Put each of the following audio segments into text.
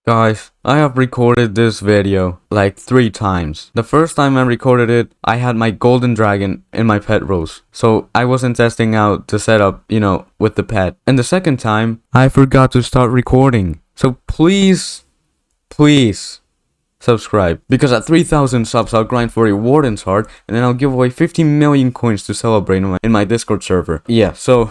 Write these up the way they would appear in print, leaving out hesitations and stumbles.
Guys, I have recorded this video like 3 times. The first time I recorded it, I had my golden dragon in my pet roles. So I wasn't testing out the setup, with the pet. And the second time, I forgot to start recording. So please subscribe. Because at 3,000 subs, I'll grind for a warden's heart. And then I'll give away 50 million coins to celebrate in my Discord server. Yeah, so...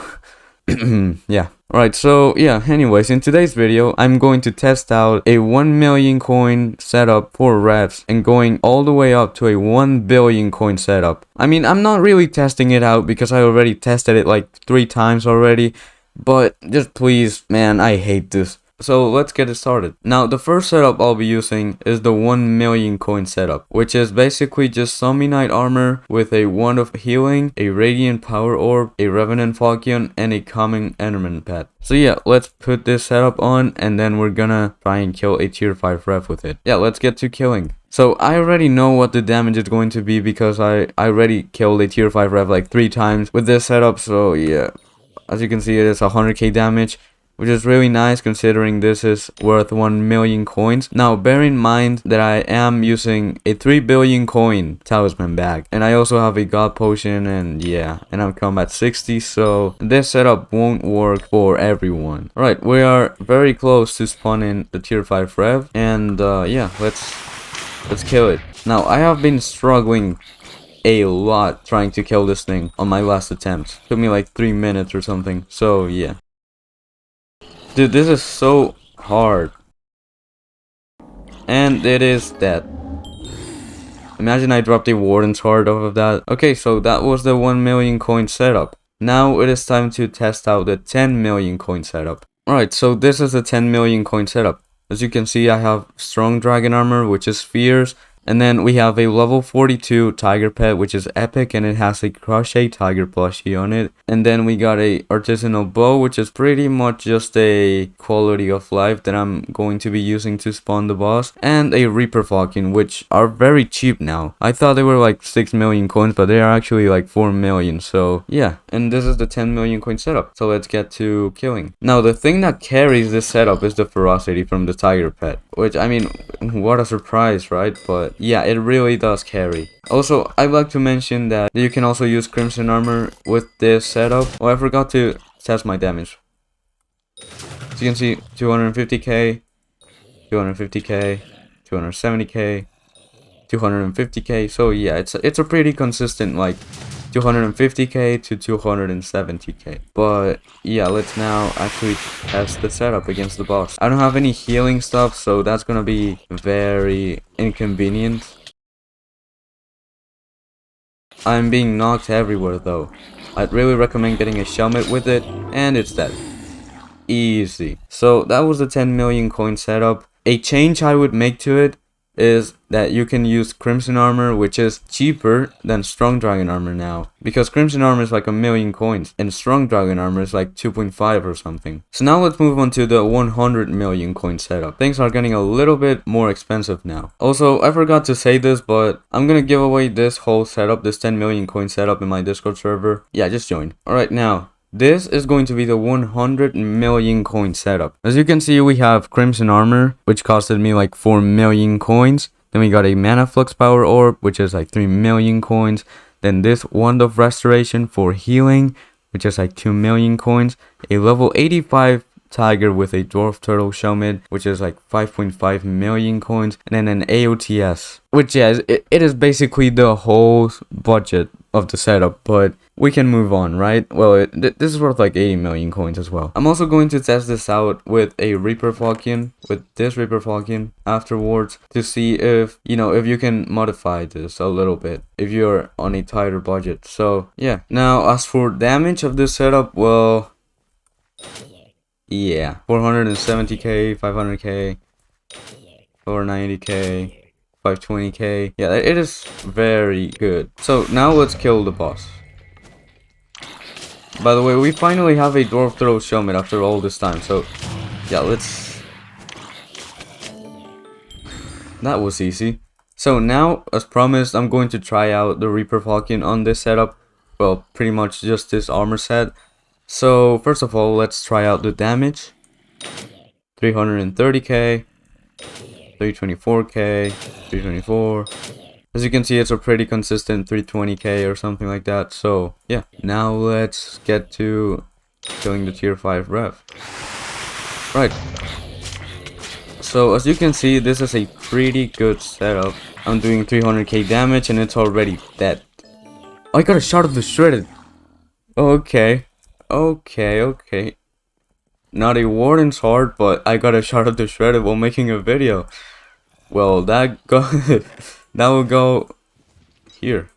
yeah. Alright, so yeah, anyways, in today's video, I'm going to test out a 1 million coin setup for refs and going all the way up to a 1 billion coin setup. I mean, I'm not really testing it out because I already tested it like 3 times already, but just please, man, I hate this. So let's get it started. Now the first setup I'll be using is the 1 million coin setup, which is basically just zombie knight armor with a wand of healing, a radiant power orb, a revenant falcon, and a common enderman pet. So yeah, let's put this setup on and then we're gonna try and kill a tier 5 ref with it. Yeah, let's get to killing. So I already know what the damage is going to be because I already killed a tier 5 ref like 3 times with this setup. So yeah, as you can see, it is 100k damage, which is really nice considering this is worth 1 million coins. Now, bear in mind that I am using a 3 billion coin talisman bag. And I also have a god potion and yeah, and I'm combat 60, so this setup won't work for everyone. Alright, we are very close to spawning the tier 5 rev. And yeah, let's kill it. Now, I have been struggling a lot trying to kill this thing on my last attempt. Took me like 3 minutes or something, so yeah. Dude, this is so hard. And it is dead. Imagine I dropped a warden's heart off of that. Okay, so that was the 1 million coin setup. Now it is time to test out the 10 million coin setup. Alright, so this is the 10 million coin setup. As you can see, I have strong dragon armor, which is fierce. And then we have a level 42 tiger pet, which is epic, and it has a crochet tiger plushie on it. And then we got a artisanal bow, which is pretty much just a quality of life that I'm going to be using to spawn the boss. And a reaper falcon, which are very cheap now. I thought they were like 6 million coins, but they are actually like 4 million. So yeah, and this is the 10 million coin setup. So let's get to killing. Now the thing that carries this setup is the ferocity from the tiger pet, which, I mean, what a surprise, right? But yeah, it really does carry. Also, I'd like to mention that you can also use crimson armor with this setup. Oh, I forgot to test my damage. As you can see, 250k, 250k, 270k, 250k. So yeah, it's a pretty consistent like 250k to 270k. But yeah, let's now actually test the setup against the boss. I don't have any healing stuff, so that's gonna be very inconvenient. I'm being knocked everywhere though. I'd really recommend getting a helmet with it, and it's dead. Easy. So that was the 10 million coin setup. A change I would make to it is that you can use crimson armor, which is cheaper than strong dragon armor now, because crimson armor is like 1 million coins and strong dragon armor is like 2.5 or something. So now let's move on to the 100 million coin setup. Things are getting a little bit more expensive now. Also, I forgot to say this, but I'm gonna give away this whole setup, this 10 million coin setup, in my Discord server. Yeah, just join. Alright, now this is going to be the 100 million coin setup. As you can see, we have crimson armor, which costed me like 4 million coins. Then we got a mana flux power orb, which is like 3 million coins. Then this wand of restoration for healing, which is like 2 million coins. A level 85 tiger with a dwarf turtle helmet, which is like 5.5 million coins. And then an AOTS, which yeah, it is basically the whole budget of the setup, but we can move on, right? Well, this is worth like 80 million coins as well. I'm also going to test this out with a reaper falcon, with this reaper falcon afterwards, to see if, if you can modify this a little bit if you're on a tighter budget. So yeah, now as for damage of this setup, well, yeah, 470k, 500k, 490k, 520k. Yeah, it is very good. So now let's kill the boss. By the way, we finally have a dwarf turtle helmet after all this time. So yeah, that was easy. So now, as promised, I'm going to try out the reaper falcon on this setup. Well, pretty much just this armor set. So first of all, let's try out the damage. 330k, 324k, 324. As you can see, it's a pretty consistent 320k or something like that. So yeah, now let's get to killing the tier 5 rev. Right. So as you can see, this is a pretty good setup. I'm doing 300k damage and it's already dead. Oh, I got a shot of the shredded. Okay. Okay. Not a warden's heart, but I got a shot of the shredded while making a video. Well, that will go here.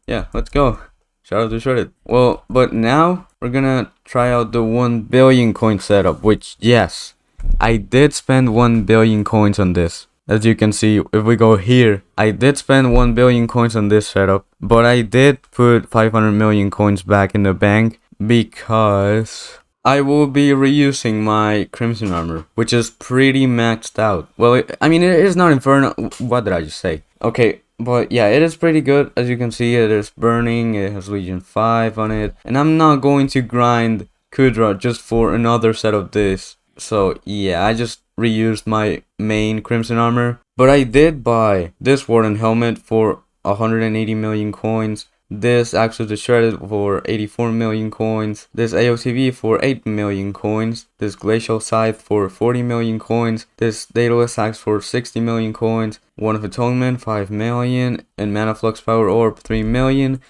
Yeah, let's go. Shout out to Shredded. Well, but now we're gonna try out the 1 billion coin setup, which, yes, I did spend 1 billion coins on this. As you can see, if we go here, I did spend 1 billion coins on this setup, but I did put 500 million coins back in the bank because I will be reusing my Crimson Armor, which is pretty maxed out. Well, I mean, it is not Inferno. What did I just say? Okay, but yeah, it is pretty good. As you can see, it is burning. It has Legion 5 on it. And I'm not going to grind Kudra just for another set of this. So yeah, I just reused my main Crimson Armor. But I did buy this Warden Helmet for 180 million coins. This Axe of the Shredded for 84 million coins. This AOTV for 8 million coins. This Glacial Scythe for 40 million coins. This Daedalus Axe for 60 million coins. One of Atonement 5 million. And Mana Flux Power Orb 3 million.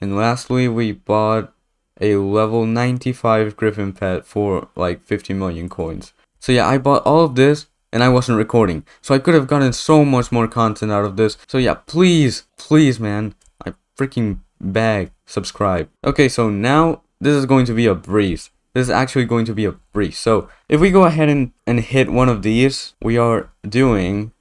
And lastly, we bought a level 95 Griffin Pet for like 50 million coins. So yeah, I bought all of this and I wasn't recording. So I could have gotten so much more content out of this. So yeah, please man, I freaking beg, subscribe. Okay, so now this is going to be a breeze. This is actually going to be a breeze. So if we go ahead and hit one of these, we are doing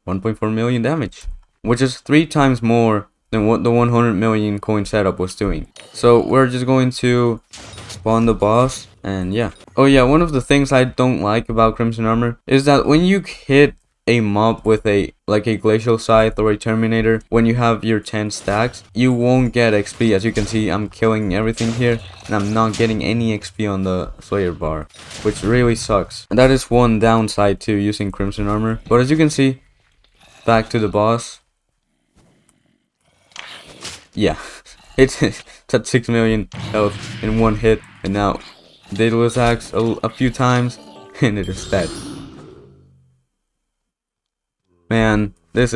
1.4 million damage, which is 3 times more than what the 100 million coin setup was doing. So we're just going to spawn the boss, and yeah. Oh yeah, one of the things I don't like about Crimson Armor is that when you hit a mob with a Glacial Scythe or a Terminator, when you have your 10 stacks, you won't get XP. As you can see, I'm killing everything here and I'm not getting any XP on the Slayer bar, which really sucks. And that is one downside to using Crimson Armor. But as you can see, back to the boss. Yeah, it's at 6 million health in one hit, and now Daedalus Axe a few times and it is dead. Man, this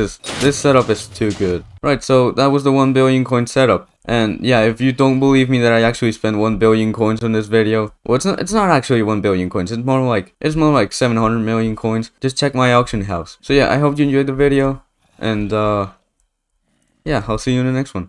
setup is too good. Right, so that was the 1 billion coin setup. And yeah, if you don't believe me that I actually spent 1 billion coins on this video, well, it's not actually 1 billion coins. It's more like 700 million coins. Just check my auction house. So yeah, I hope you enjoyed the video, and yeah, I'll see you in the next one.